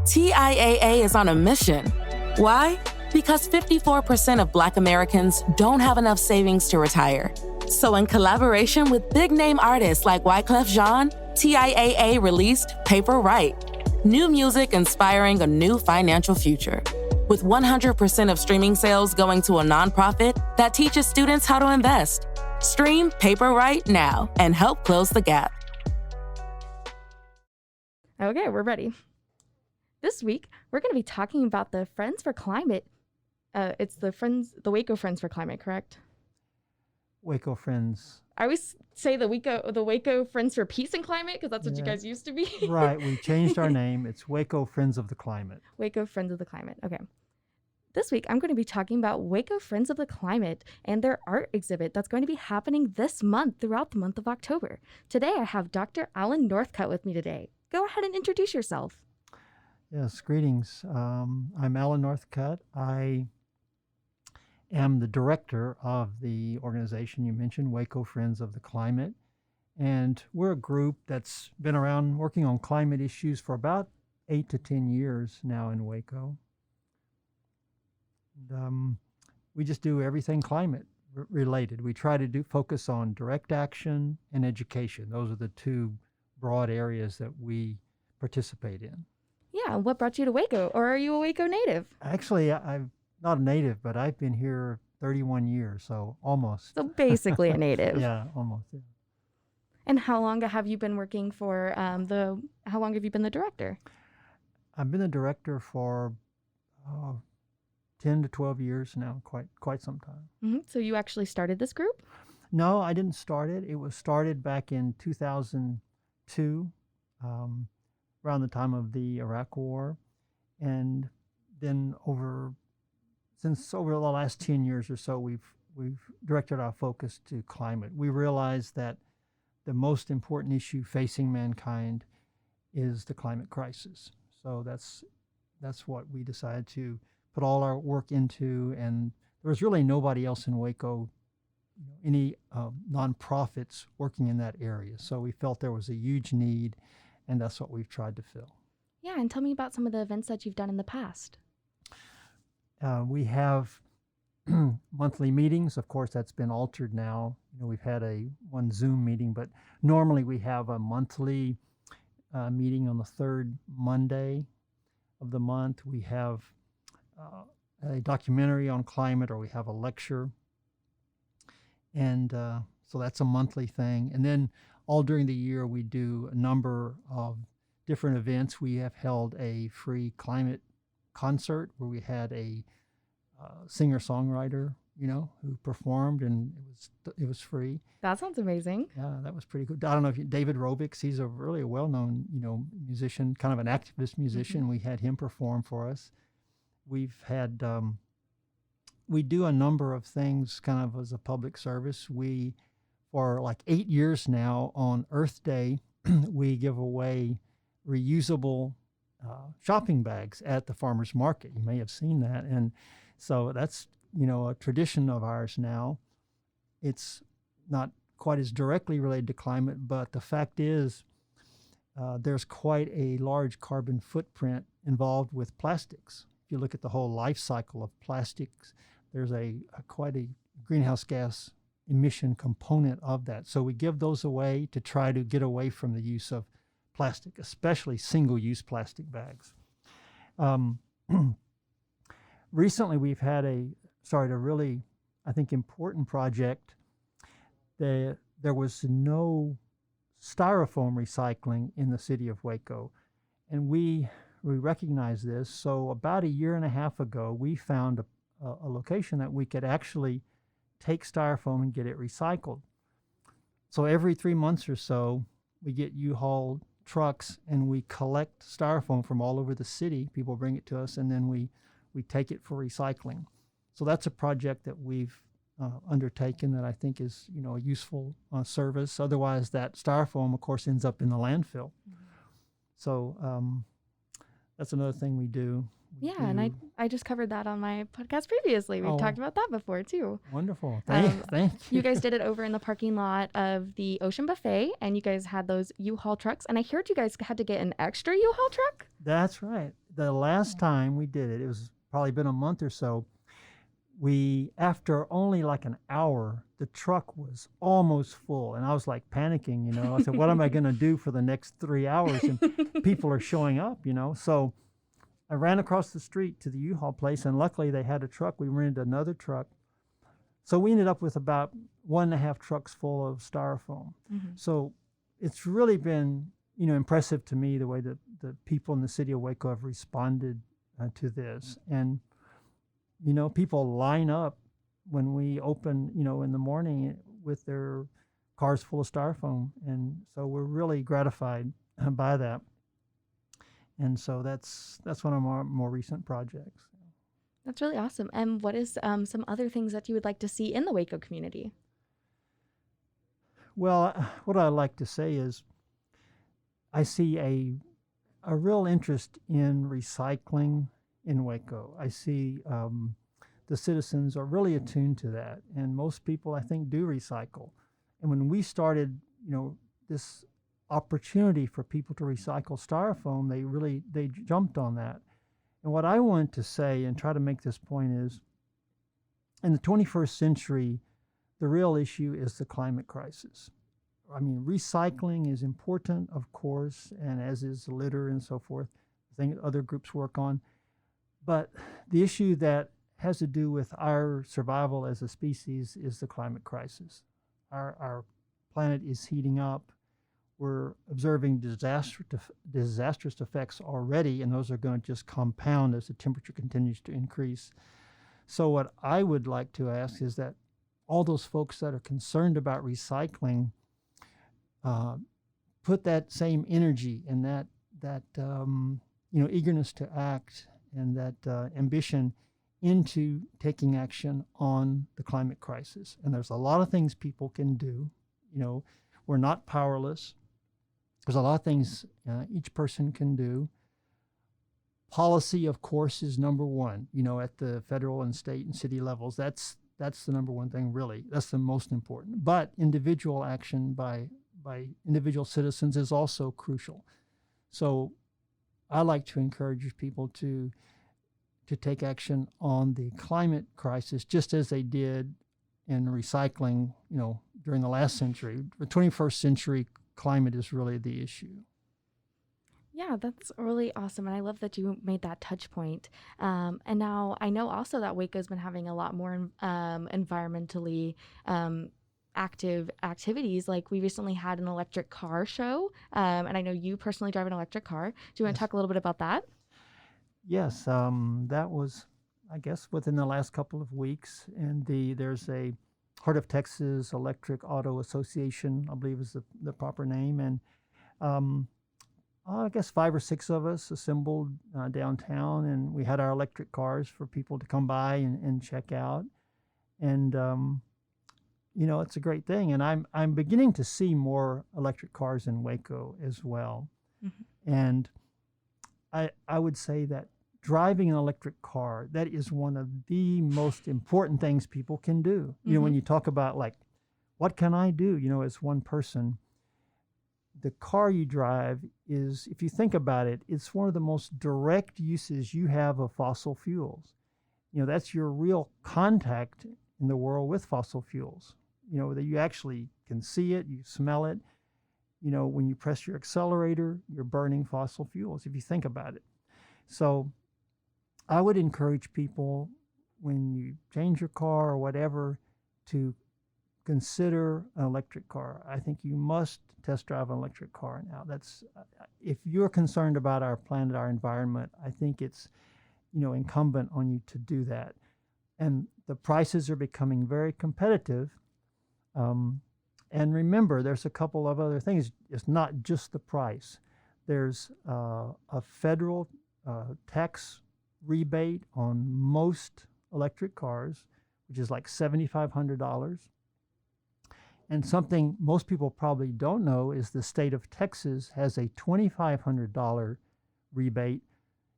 TIAA is on a mission. Why? Because 54% of Black Americans don't have enough savings to retire. So in collaboration with big-name artists like Wyclef Jean, TIAA released Paper Right, new music inspiring a new financial future. With 100% of streaming sales going to a nonprofit that teaches students how to invest. Stream Paper Right now and help close the gap. Okay, we're ready. This week, we're going to be talking about the Friends for Climate. It's the Waco Friends for Climate, correct? Waco Friends. I always say the Waco Friends for Peace and Climate because that's what you guys used to be. Right, we changed our name. It's Waco Friends of the Climate. Waco Friends of the Climate, okay. This week, I'm going to be talking about Waco Friends of the Climate and their art exhibit that's going to be happening this month throughout the month of October. Today, I have Dr. Alan Northcutt with me today. Go ahead and introduce yourself. Yes, greetings. I'm Alan Northcutt. I am the director of the organization you mentioned, Waco Friends of the Climate. And we're a group that's been around working on climate issues for about 8 to 10 years now in Waco. And, we just do everything climate related. We try to focus on direct action and education. Those are the two broad areas that we participate in. Yeah, what brought you to Waco? Or are you a Waco native? Actually, I'm not a native, but I've been here 31 years, so almost. So basically a native. Yeah, almost. Yeah. And how long have you been working for how long have you been the director? I've been the director for 10 to 12 years now, quite some time. Mm-hmm. So you actually started this group? No, I didn't start it. It was started back in 2002, around the time of the Iraq War. And then over the last 10 years or so, we've directed our focus to climate. We realized that the most important issue facing mankind is the climate crisis. So that's what we decided to put all our work into, and there was really nobody else in Waco, any nonprofits working in that area. So we felt there was a huge need, and that's what we've tried to fill. Yeah, and tell me about some of the events that you've done in the past. We have monthly meetings. Of course, that's been altered now. We've had one Zoom meeting, but normally we have a monthly meeting on the third Monday of the month. We have a documentary on climate, or we have a lecture. And so that's a monthly thing. And then all during the year, we do a number of different events. We have held a free climate concert where we had a singer-songwriter, who performed, and it was free. That sounds amazing. Yeah, that was pretty good. I don't know if David Robics, he's a really well-known, musician, kind of an activist musician. Mm-hmm. We had him perform for us. We've had, we do a number of things kind of as a public service. We, for like 8 years now, on Earth Day, we give away reusable shopping bags at the farmer's market. You may have seen that. And so that's, a tradition of ours now. It's not quite as directly related to climate, but the fact is there's quite a large carbon footprint involved with plastics. If you look at the whole life cycle of plastics, there's quite a greenhouse gas emission component of that. So we give those away to try to get away from the use of plastic, especially single-use plastic bags. Recently, we've had started a really, I think, important project. There was no styrofoam recycling in the city of Waco, and we recognize this. So about a year and a half ago, we found a location that we could actually take styrofoam and get it recycled. So every 3 months or so, we get U-Haul trucks and we collect styrofoam from all over the city. People bring it to us, and then we take it for recycling. So that's a project that we've undertaken that I think is, a useful service. Otherwise, that styrofoam, of course, ends up in the landfill. Mm-hmm. So that's another thing we do. And I just covered that on my podcast previously. We've talked about that before too. Wonderful. Thank you. You guys did it over in the parking lot of the Ocean Buffet, and you guys had those U-Haul trucks. And I heard you guys had to get an extra U-Haul truck? That's right. the last time we did it, it was probably been a month or so. After only like an hour, the truck was almost full, and I was like panicking, you know. I said, what am I going to do for the next 3 hours? And people are showing up, you know. So I ran across the street to the U-Haul place, and luckily they had a truck. We rented another truck. So we ended up with about 1.5 trucks full of styrofoam. Mm-hmm. So it's really been, you know, impressive to me the way that the people in the city of Waco have responded to this. And you know, people line up when we open, you know, in the morning with their cars full of styrofoam. And so we're really gratified by that. And so that's one of our more recent projects. That's really awesome. And what is some other things that you would like to see in the Waco community? Well, what I like to say is I see a real interest in recycling in Waco. I see the citizens are really attuned to that, and most people, I think, do recycle. And when we started, you know, this opportunity for people to recycle styrofoam, they jumped on that. And what I want to say and try to make this point is, in the 21st century, the real issue is the climate crisis. I mean, recycling is important, of course, and as is litter and so forth, the thing other groups work on. But the issue that has to do with our survival as a species is the climate crisis. Our planet is heating up. We're observing disastrous effects already, and those are going to just compound as the temperature continues to increase. So what I would like to ask is that all those folks that are concerned about recycling put that same energy and that you know, eagerness to act and that ambition into taking action on the climate crisis. And there's a lot of things people can do. You know, we're not powerless. There's a lot of things each person can do. Policy, of course, is number one. You know, at the federal and state and city levels, that's the number one thing, really. That's the most important. But individual action by individual citizens is also crucial. So I like to encourage people to take action on the climate crisis, just as they did in recycling, you know, during the last century. The 21st century climate is really the issue. Yeah, that's really awesome. And I love that you made that touch point. And now I know also that Waco's been having a lot more environmentally active activities. Like we recently had an electric car show. And I know you personally drive an electric car. Do you want to talk a little bit about that? Yes, that was, I guess, within the last couple of weeks. And there's a Heart of Texas Electric Auto Association, I believe is the proper name. And I guess 5 or 6 of us assembled downtown, and we had our electric cars for people to come by and check out. And you know, it's a great thing. And I'm beginning to see more electric cars in Waco as well. Mm-hmm. And I would say that driving an electric car, that is one of the most important things people can do. Mm-hmm. You know, when you talk about like, what can I do, you know, as one person, the car you drive is, if you think about it, it's one of the most direct uses you have of fossil fuels. You know, that's your real contact in the world with fossil fuels. You know, that you actually can see it, you smell it. You know, when you press your accelerator, you're burning fossil fuels, if you think about it. So I would encourage people, when you change your car or whatever, to consider an electric car. I think you must test drive an electric car now. That's, if you're concerned about our planet, our environment, I think it's, you know, incumbent on you to do that. And the prices are becoming very competitive. And remember, there's a couple of other things. It's not just the price. There's a federal tax rebate on most electric cars, which is like $7,500. And something most people probably don't know is the state of Texas has a $2,500 rebate.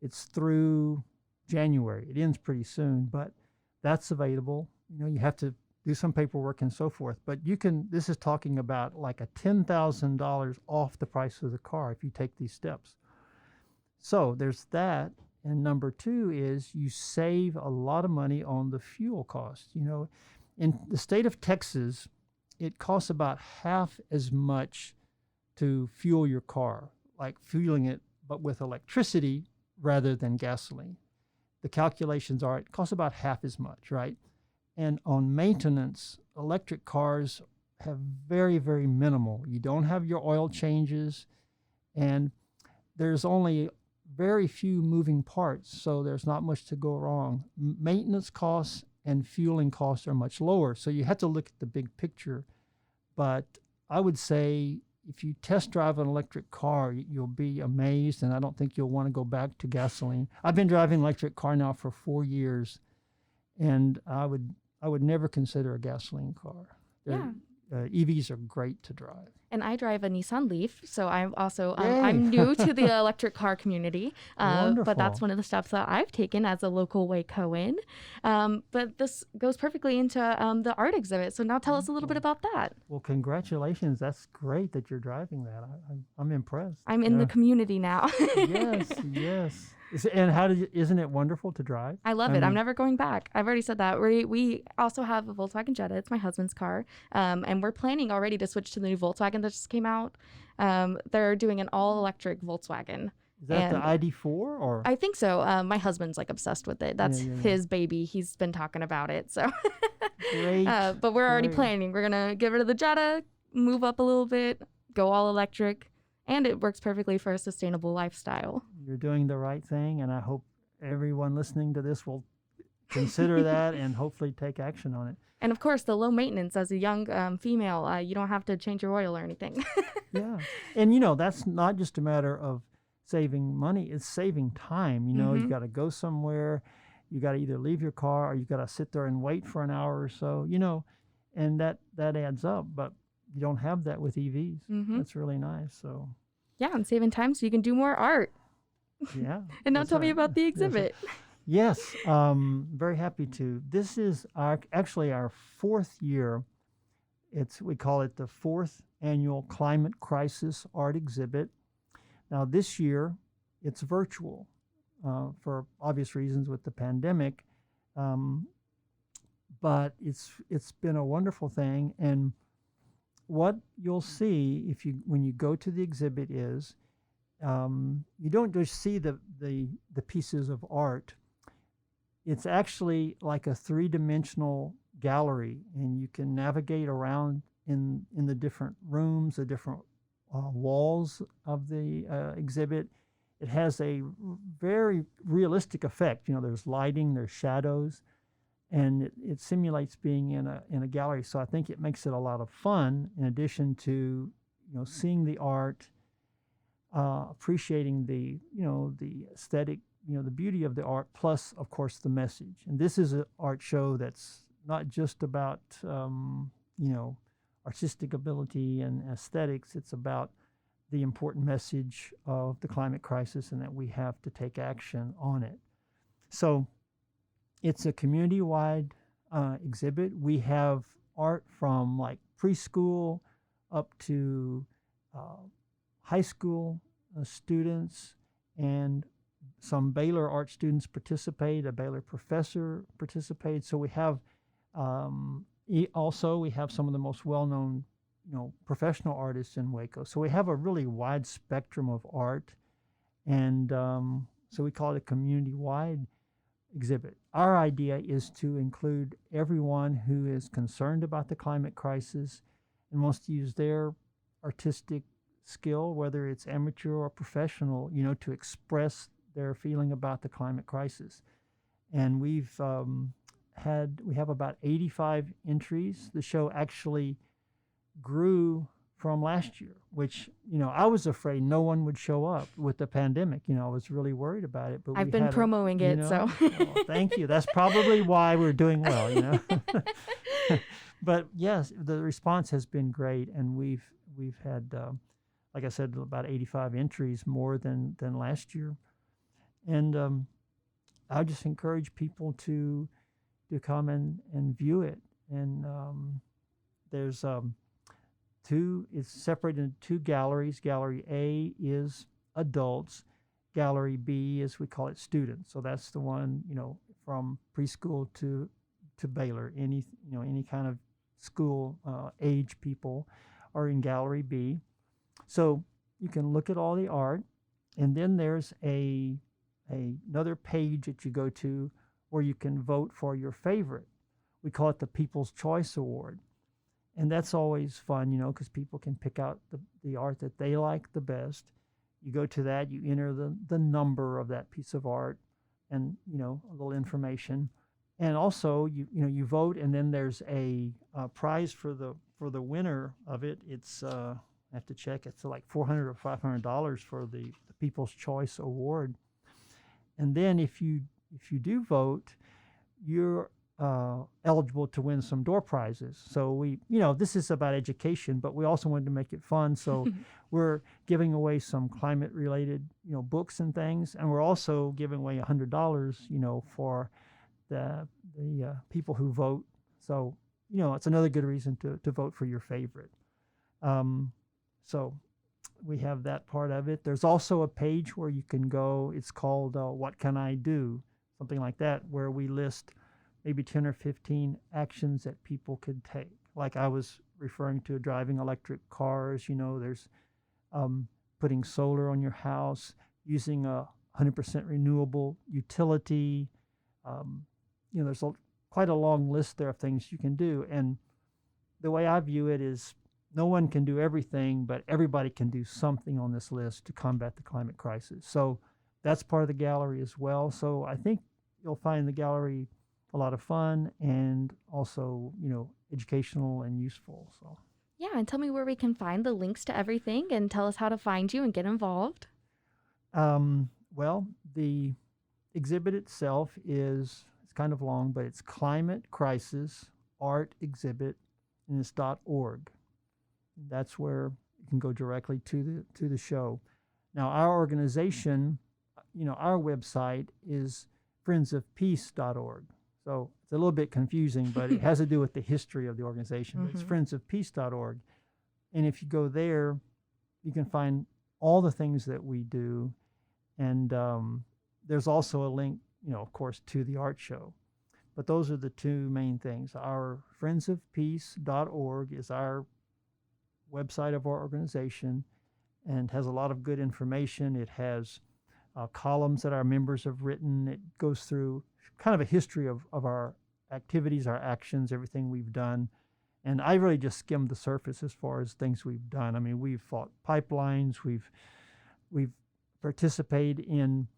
It's through January. It ends pretty soon, but that's available. You know, you have to do some paperwork and so forth, but you can, this is talking about like a $10,000 off the price of the car if you take these steps. So there's that. And number two is you save a lot of money on the fuel cost. In the state of Texas, it costs about half as much to fuel your car, like fueling it, but with electricity rather than gasoline. The calculations are it costs about half as much, right? And on maintenance, electric cars have very, very minimal. You don't have your oil changes, and there's only very few moving parts, so there's not much to go wrong. Maintenance costs and fueling costs are much lower, so you have to look at the big picture. But I would say if you test drive an electric car, you'll be amazed, and I don't think you'll want to go back to gasoline. I've been driving an electric car now for 4 years, and I would never consider a gasoline car. Yeah. EVs are great to drive. And I drive a Nissan Leaf, so I'm also Yay. I'm new to the electric car community. Wonderful. But that's one of the steps that I've taken as a local Wacoan. But this goes perfectly into the art exhibit. So now tell us a little bit about that. Well, congratulations. That's great that you're driving that. I'm impressed. I'm in the community now. Yes, yes. And isn't it wonderful to drive? I love it. I'm never going back. I've already said that. We also have a Volkswagen Jetta. It's my husband's car. And we're planning already to switch to the new Volkswagen that just came out. They're doing an all-electric Volkswagen. Is that the ID4 or? I think so. My husband's like obsessed with it. That's his baby. He's been talking about it. So, Great. But we're already planning. We're gonna get rid of the Jetta, move up a little bit, go all electric, and it works perfectly for a sustainable lifestyle. You're doing the right thing, and I hope everyone listening to this will consider that and hopefully take action on it. And of course, the low maintenance as a young female, you don't have to change your oil or anything. Yeah, and that's not just a matter of saving money; it's saving time. You got to go somewhere, you got to either leave your car or you got to sit there and wait for an hour or so. And that adds up. But you don't have that with EVs. That's really nice. So yeah, I'm saving time so you can do more art. Yeah. And now tell me about the exhibit. Yes, very happy to. This is actually our 4th year. We call it the 4th annual Climate Crisis Art Exhibit. Now this year, it's virtual for obvious reasons with the pandemic, but it's been a wonderful thing. And what you'll see when you go to the exhibit is you don't just see the pieces of art. It's actually like a 3-dimensional gallery, and you can navigate around in the different rooms, the different walls of the exhibit. It has a very realistic effect. There's lighting, there's shadows, and it simulates being in a gallery. So I think it makes it a lot of fun. In addition to seeing the art, appreciating the aesthetic, the beauty of the art, plus of course the message. And this is an art show that's not just about artistic ability and aesthetics. It's about the important message of the climate crisis and that we have to take action on it. So it's a community-wide exhibit. We have art from like preschool up to high school students, and some Baylor art students participate, a Baylor professor participates. So we have also we have some of the most well-known professional artists in Waco. So we have a really wide spectrum of art, and so we call it a community-wide exhibit. Our idea is to include everyone who is concerned about the climate crisis and wants to use their artistic skill, whether it's amateur or professional, to express their feeling about the climate crisis. And we have about 85 entries. The show actually grew from last year, which I was afraid no one would show up with the pandemic. I was really worried about it. But I've been promoting it, so well, thank you. That's probably why we're doing well. But yes, the response has been great, and we've had, like I said, about 85 entries, more than last year. And I just encourage people to come and view it. And there's it's separated into 2 galleries. Gallery A is adults. Gallery B is, we call it students. So that's the one, from preschool to Baylor. Any kind of school age people are in Gallery B. So you can look at all the art, and then there's another page that you go to where you can vote for your favorite. We call it the People's Choice Award. And that's always fun, because people can pick out the art that they like the best. You go to that, you enter the number of that piece of art and, a little information. And also, you vote, and then there's a prize for the winner of it. It's, I have to check, it's like $400 or $500 for the People's Choice Award. And then if you do vote, you're eligible to win some door prizes. So this is about education, but we also wanted to make it fun. So we're giving away some climate related, books and things. And we're also giving away $100, for the people who vote. So, it's another good reason to vote for your favorite. So we have that part of it. There's also a page where you can go, it's called What Can I Do? Something like that, where we list maybe 10 or 15 actions that people could take. Like I was referring to driving electric cars, there's putting solar on your house, using a 100% renewable utility. There's quite a long list there of things you can do. And the way I view it is no one can do everything, but everybody can do something on this list to combat the climate crisis. So that's part of the gallery as well. So I think you'll find the gallery a lot of fun and also, educational and useful. So Yeah, and tell me where we can find the links to everything and tell us how to find you and get involved. Well, the exhibit itself it's kind of long, but it's Climate Crisis Art Exhibit, and it's .org. That's where you can go directly to the show. Now, our organization, our website is friendsofpeace.org. So it's a little bit confusing, but it has to do with the history of the organization. Mm-hmm. It's friendsofpeace.org. And if you go there, you can find all the things that we do. And there's also a link, of course, to the art show. But those are the two main things. Our friendsofpeace.org is our website of our organization and has a lot of good information. It has columns that our members have written. It goes through kind of a history of our activities, our actions, everything we've done. And I really just skimmed the surface as far as things we've done. I mean, we've fought pipelines, we've participated in,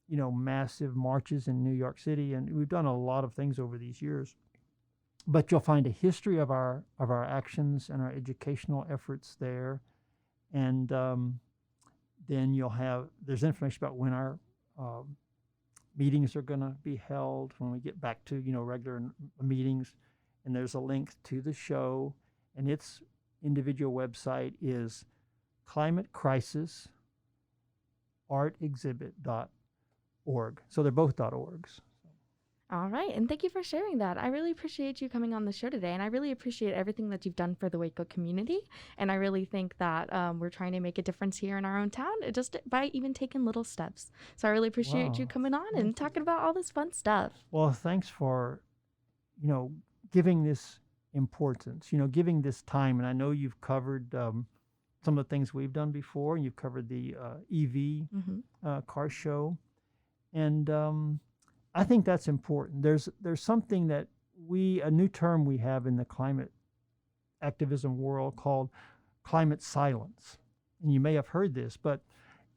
massive marches in New York City, and we've done a lot of things over these years. But you'll find a history of our actions and our educational efforts there. And then there's information about when our meetings are going to be held, when we get back to, regular meetings. And there's a link to the show, and its individual website is climatecrisisartexhibit.org. So they're both .orgs. All right. And thank you for sharing that. I really appreciate you coming on the show today. And I really appreciate everything that you've done for the Waco community. And I really think that we're trying to make a difference here in our own town just by even taking little steps. So I really appreciate you coming on and talking about all this fun stuff. Well, thanks for, giving this importance, giving this time. And I know you've covered some of the things we've done before. You've covered the EV car show. And I think that's important. There's something that a new term we have in the climate activism world called climate silence. And you may have heard this, but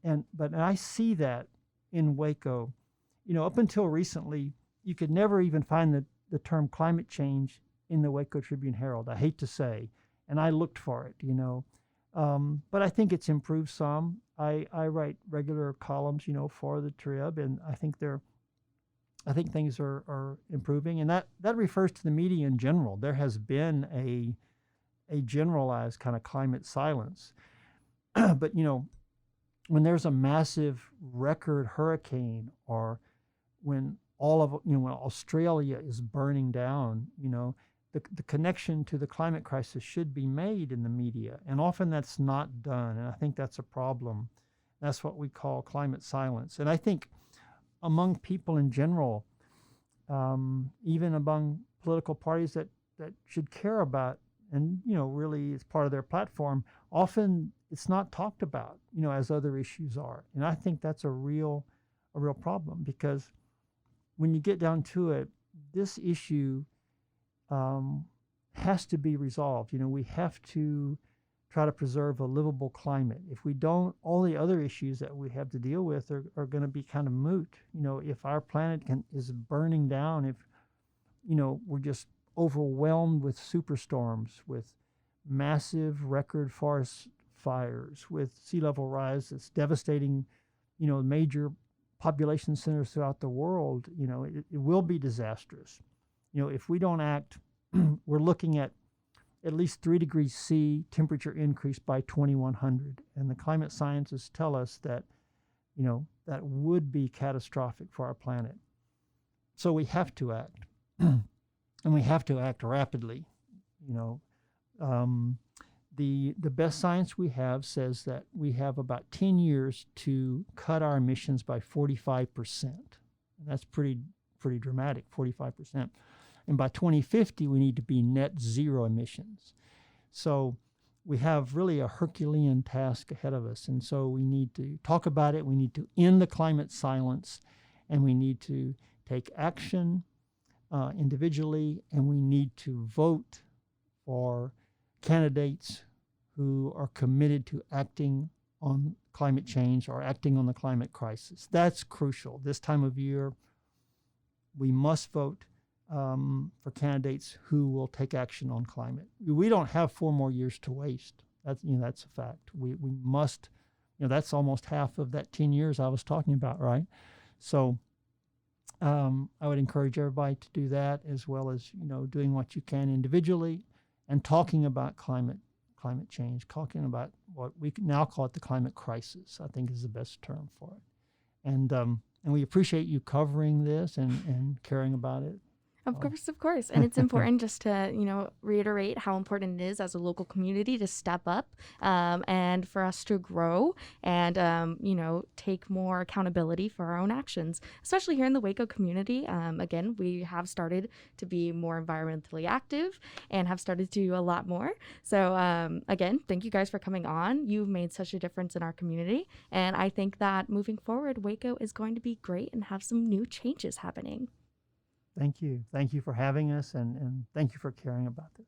I see that in Waco. Up until recently, you could never even find the term climate change in the Waco Tribune-Herald. I hate to say, and I looked for it, but I think it's improved some. I write regular columns, for the Trib, and I think things are improving, and that refers to the media in general. There has been a generalized kind of climate silence. But, when there's a massive record hurricane, or when when Australia is burning down, the connection to the climate crisis should be made in the media. And often that's not done. And I think that's a problem. That's what we call climate silence. And I think among people in general, even among political parties that should care about, and really it's part of their platform, often it's not talked about, as other issues are. And I think that's a real problem, because when you get down to it, this issue has to be resolved. We have to try to preserve a livable climate. If we don't, all the other issues that we have to deal with are going to be kind of moot. If our planet is burning down, if we're just overwhelmed with superstorms, with massive record forest fires, with sea level rise that's devastating, major population centers throughout the world, it will be disastrous. If we don't act, we're looking at least 3 degrees C temperature increase by 2100. And the climate scientists tell us that, that would be catastrophic for our planet. So we have to act. And we have to act rapidly. The best science we have says that we have about 10 years to cut our emissions by 45%. And that's pretty dramatic, 45%. And by 2050, we need to be net zero emissions. So we have really a Herculean task ahead of us. And so we need to talk about it. We need to end the climate silence, and we need to take action individually, and we need to vote for candidates who are committed to acting on climate change or acting on the climate crisis. That's crucial. This time of year, we must vote for candidates who will take action on climate. We don't have 4 more years to waste. That's a fact. We must, that's almost half of that 10 years I was talking about, right? So I would encourage everybody to do that, as well as, doing what you can individually and talking about climate change, talking about what we now call it the climate crisis, I think is the best term for it. And we appreciate you covering this and caring about it. Of course. And it's important just to, reiterate how important it is as a local community to step up and for us to grow and, take more accountability for our own actions, especially here in the Waco community. Again, we have started to be more environmentally active and have started to do a lot more. So, again, thank you guys for coming on. You've made such a difference in our community. And I think that moving forward, Waco is going to be great and have some new changes happening. Thank you. Thank you for having us, and thank you for caring about this.